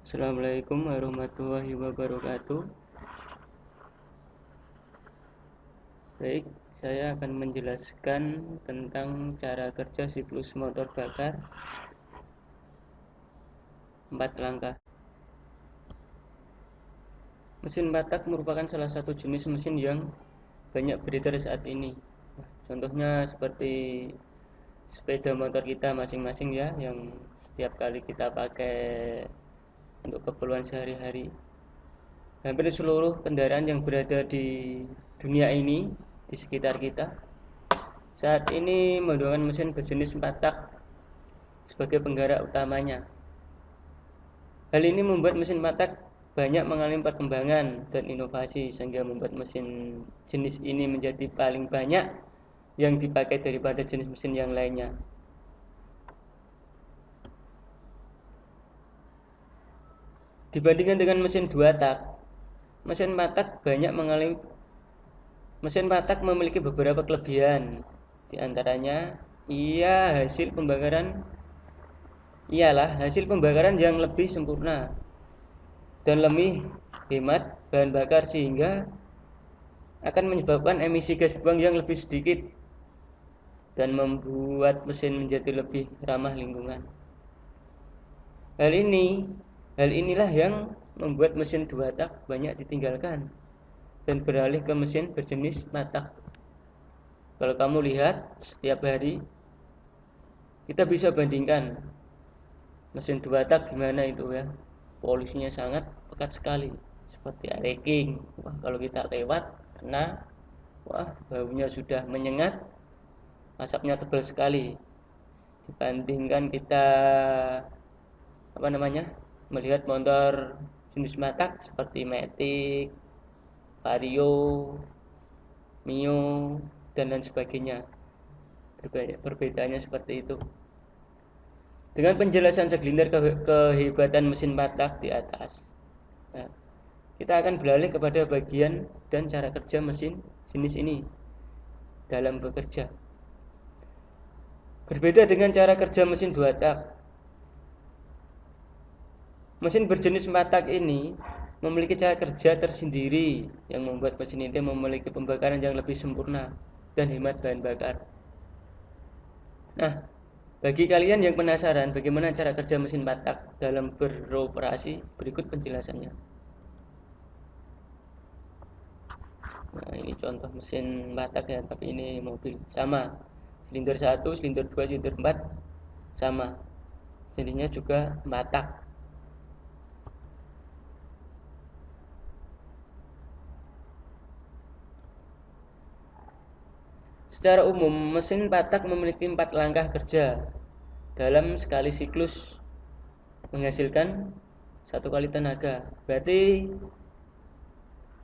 Assalamualaikum warahmatullahi wabarakatuh. Baik, saya akan menjelaskan tentang cara kerja siklus motor bakar 4 langkah. Mesin batak merupakan salah satu jenis mesin yang banyak beredar saat ini. Contohnya seperti sepeda motor kita masing-masing ya, yang setiap kali kita pakai untuk keperluan sehari-hari. Hampir seluruh kendaraan yang berada di dunia ini, di sekitar kita, saat ini menggunakan mesin berjenis 4 tak sebagai penggerak utamanya. Hal ini membuat mesin 4 tak banyak mengalami perkembangan dan inovasi sehingga membuat mesin jenis ini menjadi paling banyak yang dipakai daripada jenis mesin yang lainnya. Dibandingkan dengan mesin 2 tak, mesin 4 tak memiliki beberapa kelebihan. Di antaranya, ialah hasil pembakaran yang lebih sempurna dan lebih hemat bahan bakar sehingga akan menyebabkan emisi gas buang yang lebih sedikit dan membuat mesin menjadi lebih ramah lingkungan. Hal inilah yang membuat mesin 2 tak banyak ditinggalkan dan beralih ke mesin berjenis 4 tak. Kalau kamu lihat setiap hari, kita bisa bandingkan mesin 2 tak gimana itu ya. Polusinya sangat pekat sekali, seperti areking. Wah, kalau kita lewat kena, wah, baunya sudah menyengat, asapnya tebal sekali. Dibandingkan kita melihat motor jenis matak seperti Matic, Vario, Mio, dan lain sebagainya. Perbedaannya seperti itu. Dengan penjelasan segelintir kehebatan mesin matak di atas, nah, kita akan beralih kepada bagian dan cara kerja mesin jenis ini dalam bekerja. Berbeda dengan cara kerja mesin 2 tak, mesin berjenis 4 tak ini memiliki cara kerja tersendiri yang membuat mesin ini memiliki pembakaran yang lebih sempurna dan hemat bahan bakar. Nah, bagi kalian yang penasaran bagaimana cara kerja mesin 4 tak dalam beroperasi, berikut penjelasannya. Nah, ini contoh mesin 4 tak ya, tapi ini mobil. Sama. Silinder 1, silinder 2, silinder 4 sama. Jenisnya juga 4 tak. Secara umum, mesin 4 tak memiliki 4 langkah kerja dalam sekali siklus menghasilkan 1 kali tenaga. Berarti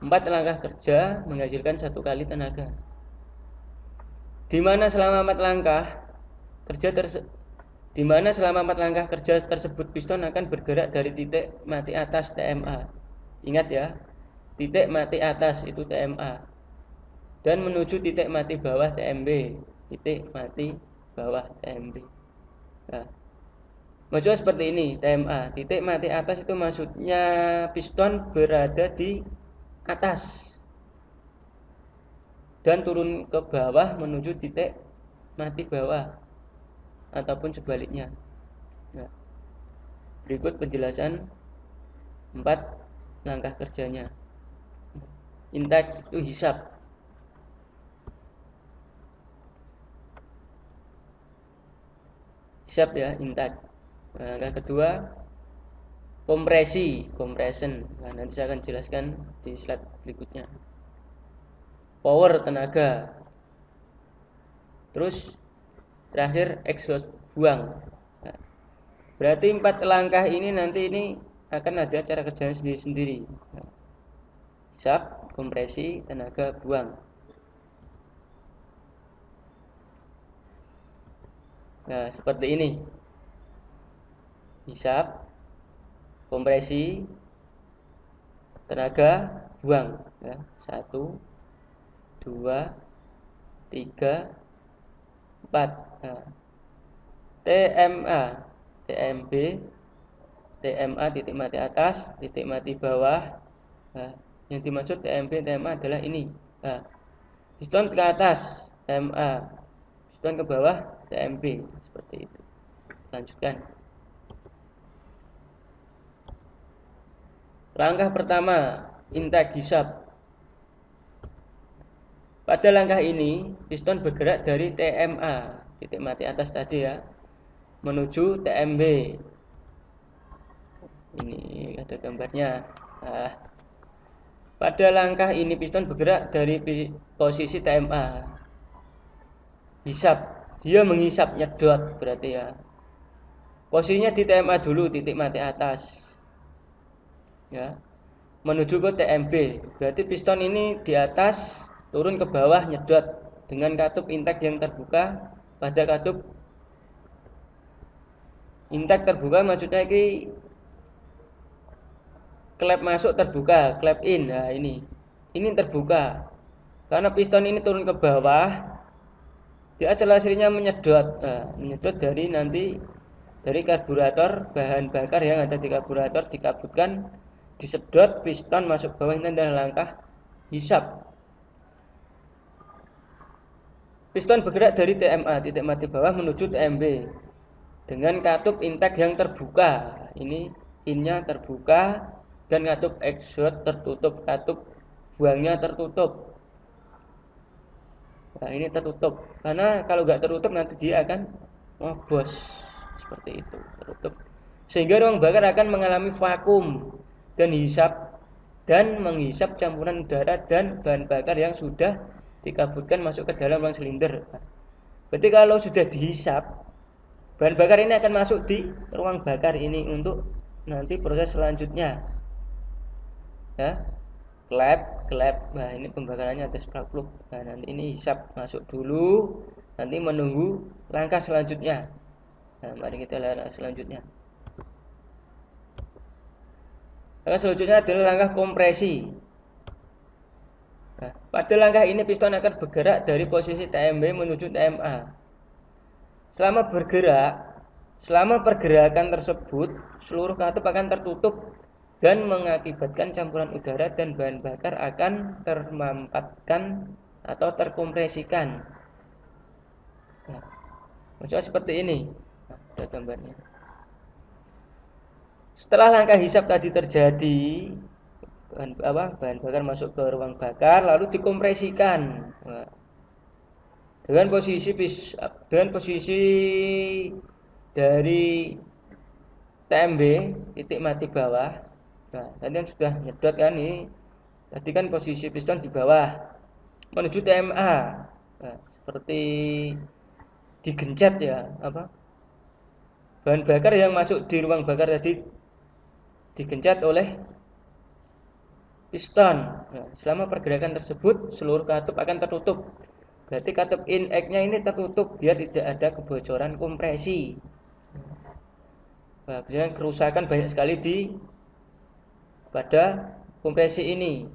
4 langkah kerja menghasilkan 1 kali tenaga. Di mana selama 4 langkah kerja tersebut piston akan bergerak dari titik mati atas TMA. Ingat ya, titik mati atas itu TMA dan menuju titik mati bawah TMB. Titik mati bawah TMB. Nah, maksudnya seperti ini, TMA. Titik mati atas itu maksudnya piston berada di atas dan turun ke bawah menuju titik mati bawah ataupun sebaliknya. Nah, berikut penjelasan 4 langkah kerjanya. Intake itu hisap. Hisap ya, intake. Nah, langkah kedua compression. Nah, nanti saya akan jelaskan di slide berikutnya. Power, tenaga. Terus terakhir exhaust, buang. Nah, berarti 4 langkah ini nanti ini akan ada cara kerjanya sendiri-sendiri. Nah, hisap, kompresi, tenaga, buang. Nah, seperti ini. Hisap, kompresi, tenaga, buang. Ya, 1, 2, 3, 4. Nah, TMA, TMB, TMA titik mati atas, titik mati bawah. Nah, yang dimaksud TMB, TMA adalah ini. Nah, piston ke atas TMA, piston ke bawah TMB, seperti itu. Lanjutkan. Langkah pertama, intake hisap. Pada langkah ini, piston bergerak dari TMA, titik mati atas tadi ya, menuju TMB. Ini ada gambarnya. Nah, pada langkah ini piston bergerak dari posisi TMA. Hisap, dia menghisap, nyedot berarti ya. Posisinya di TMA dulu, titik mati atas. Ya. Menuju ke TMB. Berarti piston ini di atas, turun ke bawah, nyedot dengan katup intake yang terbuka pada katup intake terbuka, maksudnya ini klep masuk terbuka, klep in. Nah, ini terbuka. Karena piston ini turun ke bawah, dia hasil-hasilnya menyedot. Nah, menyedot dari karburator, bahan bakar yang ada di karburator dikabutkan, disedot, piston masuk bawah. Ini adalah langkah hisap. Piston bergerak dari TMA, titik mati bawah, menuju TMB dengan katup intake yang terbuka. Ini innya terbuka dan katup exhaust tertutup, katup buangnya tertutup. Nah, ini tertutup karena kalau nggak tertutup nanti dia akan ngobos, seperti itu, tertutup, sehingga ruang bakar akan mengalami vakum dan menghisap campuran udara dan bahan bakar yang sudah dikabutkan masuk ke dalam ruang silinder. Berarti kalau sudah dihisap, bahan bakar ini akan masuk di ruang bakar ini untuk nanti proses selanjutnya. Ya, klep. Nah, ini pembakarannya ada spark plug. Nah, nanti ini hisap masuk dulu, nanti menunggu langkah selanjutnya. Nah, mari kita lihat selanjutnya. Langkah selanjutnya adalah langkah kompresi. Nah, pada langkah ini piston akan bergerak dari posisi TMB menuju TMA. Selama pergerakan tersebut, seluruh katup akan tertutup dan mengakibatkan campuran udara dan bahan bakar akan termampatkan atau terkompresikan. Nah, maksudnya seperti ini. Nah, ada gambarnya. Setelah langkah hisap tadi terjadi, bahan bakar masuk ke ruang bakar lalu dikompresikan. Nah, dengan posisi dari TMB titik mati bawah. Nah, tadi yang sudah nyedot kan ini. Tadi kan posisi piston di bawah menuju TMA. Nah, seperti digencet ya, bahan bakar yang masuk di ruang bakar tadi digencet oleh piston. Nah, selama pergerakan tersebut seluruh katup akan tertutup. Berarti katup in-nya ini tertutup biar tidak ada kebocoran kompresi. Nah, biasanya kerusakan banyak sekali pada kompresi ini.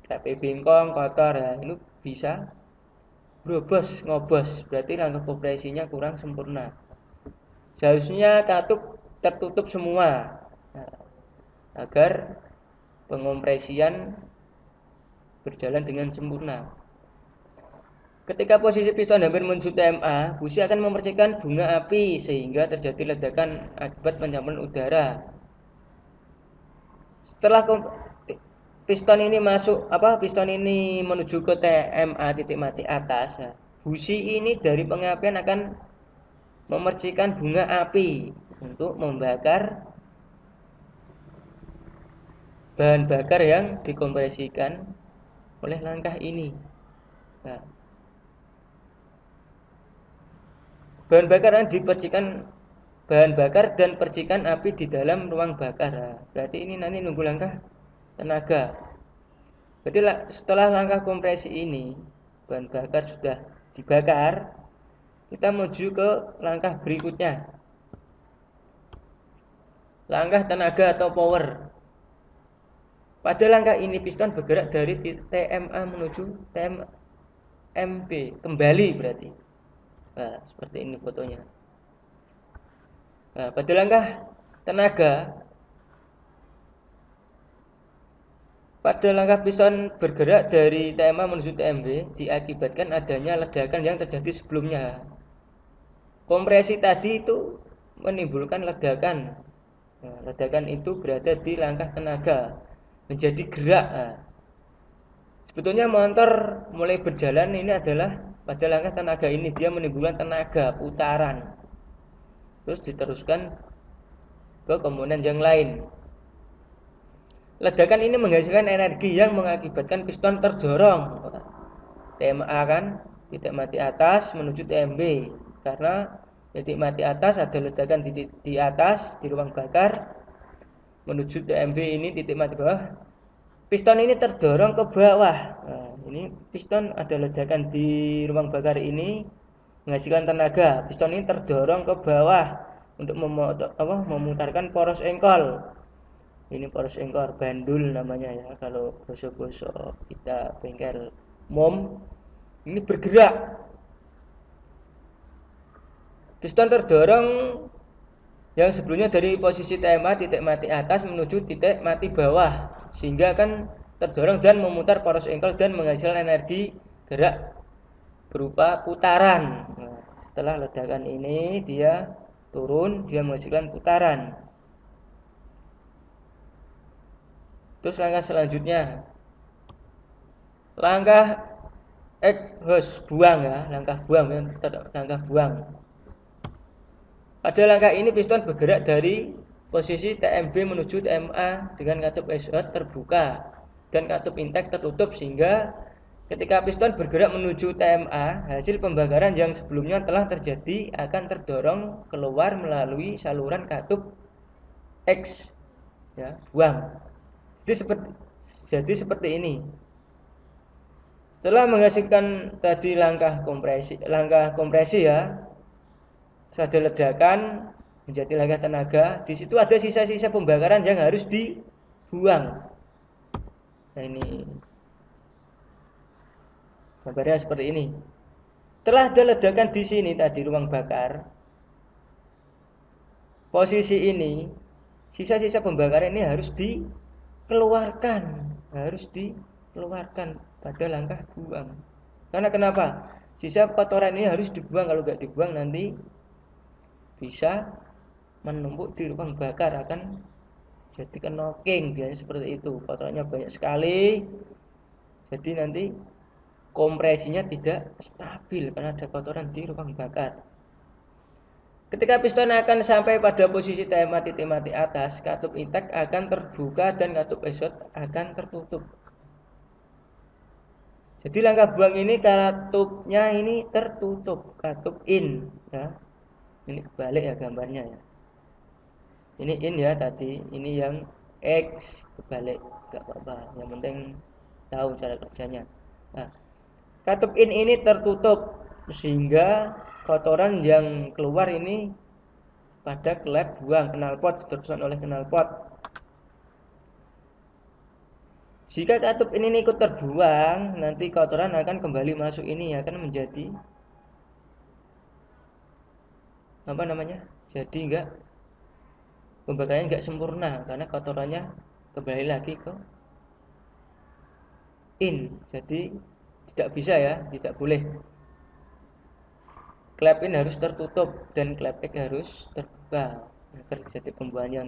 Tapi bengkong, kotor, ya, ini bisa ngobos. Berarti langkah kompresinya kurang sempurna. Seharusnya katup tertutup semua, nah, agar pengompresian berjalan dengan sempurna. Ketika posisi piston hampir menuju TMA, busi akan memercikan bunga api sehingga terjadi ledakan akibat pencampuran udara. Setelah piston ini menuju ke TMA titik mati atas, ya, busi ini dari pengapian akan memercikan bunga api untuk membakar bahan bakar yang dikompresikan oleh langkah ini. Nah, bahan bakar dan percikan api di dalam ruang bakar. Nah, berarti ini nanti nunggu langkah tenaga. Jadi setelah langkah kompresi ini, bahan bakar sudah dibakar, kita menuju ke langkah berikutnya. Langkah tenaga atau power. Pada langkah ini piston bergerak dari TMA menuju TMB, kembali berarti. Nah, seperti ini fotonya. Nah, pada langkah tenaga, Pada langkah piston bergerak dari TMA menuju TMB diakibatkan adanya ledakan yang terjadi sebelumnya. Kompresi tadi itu menimbulkan ledakan. Nah, ledakan itu berada di langkah tenaga, menjadi gerak. Nah, sebetulnya motor mulai berjalan ini adalah pada langkah tenaga ini dia menimbulkan tenaga putaran. Terus diteruskan ke komponen yang lain. Ledakan ini menghasilkan energi yang mengakibatkan piston terdorong. TMA kan titik mati atas menuju TMB. Karena titik mati atas ada ledakan di atas di ruang bakar menuju TMB ini titik mati bawah. Piston ini terdorong ke bawah. Nah, ini piston ada ledakan di ruang bakar ini menghasilkan tenaga. Piston ini terdorong ke bawah untuk memutarkan poros engkol. Ini poros engkol, bandul namanya ya kalau bosok-bosok kita bengkel mom. Ini bergerak. Piston terdorong yang sebelumnya dari posisi TMA titik mati atas menuju titik mati bawah, sehingga akan terdorong dan memutar poros engkol dan menghasilkan energi gerak berupa putaran. Nah, setelah ledakan ini dia turun, dia menghasilkan putaran. Terus langkah selanjutnya, langkah exhaust, buang ya, langkah buang. Pada langkah ini piston bergerak dari posisi TMB menuju TMA dengan katup exhaust terbuka dan katup intake tertutup, sehingga ketika piston bergerak menuju TMA, hasil pembakaran yang sebelumnya telah terjadi akan terdorong keluar melalui saluran katup X ya, buang. Jadi seperti ini. Setelah menghasilkan tadi langkah kompresi ya, ada ledakan menjadi langkah tenaga. Di situ ada sisa-sisa pembakaran yang harus dibuang. Nah, ini gambarnya seperti ini. Setelah ada ledakan di sini tadi ruang bakar, posisi ini sisa-sisa pembakaran ini harus dikeluarkan pada langkah buang. Karena kenapa? Sisa kotoran ini harus dibuang. Kalau nggak dibuang nanti bisa menumpuk di ruang bakar, akan jadi knocking. Biasanya seperti itu, kotorannya banyak sekali, jadi nanti kompresinya tidak stabil karena ada kotoran di ruang bakar. Ketika piston akan sampai pada posisi TMA titik mati atas, katup intake akan terbuka dan katup exhaust akan tertutup. Jadi langkah buang ini katupnya ini tertutup, katup in ya. Ini kebalik ya gambarnya ya. Ini in ya tadi, ini yang X kebalik, enggak apa-apa. Yang penting tahu cara kerjanya. Nah, katup in ini tertutup sehingga kotoran yang keluar ini pada klep buang knalpot, diteruskan oleh knalpot. Jika katup ini ikut terbuang, nanti kotoran akan kembali masuk ini, akan menjadi jadi enggak, pembakarannya enggak sempurna karena kotorannya kembali lagi ke in. Jadi tidak bisa ya, tidak boleh. Klep in harus tertutup dan klep X harus terbuka agar terjadi pembuangan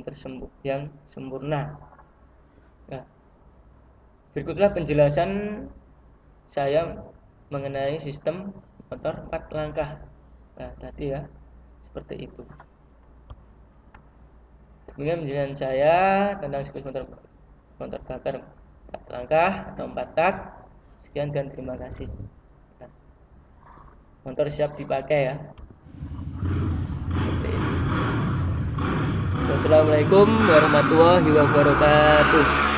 yang sempurna. Nah, berikutlah penjelasan saya mengenai sistem motor 4 langkah. Nah, tadi ya seperti itu. Demikian penjelasan saya tentang siklus motor bakar 4 langkah atau 4 tak. Sekian dan terima kasih. Motor siap dipakai ya. Seperti ini. Wassalamualaikum warahmatullahi wabarakatuh.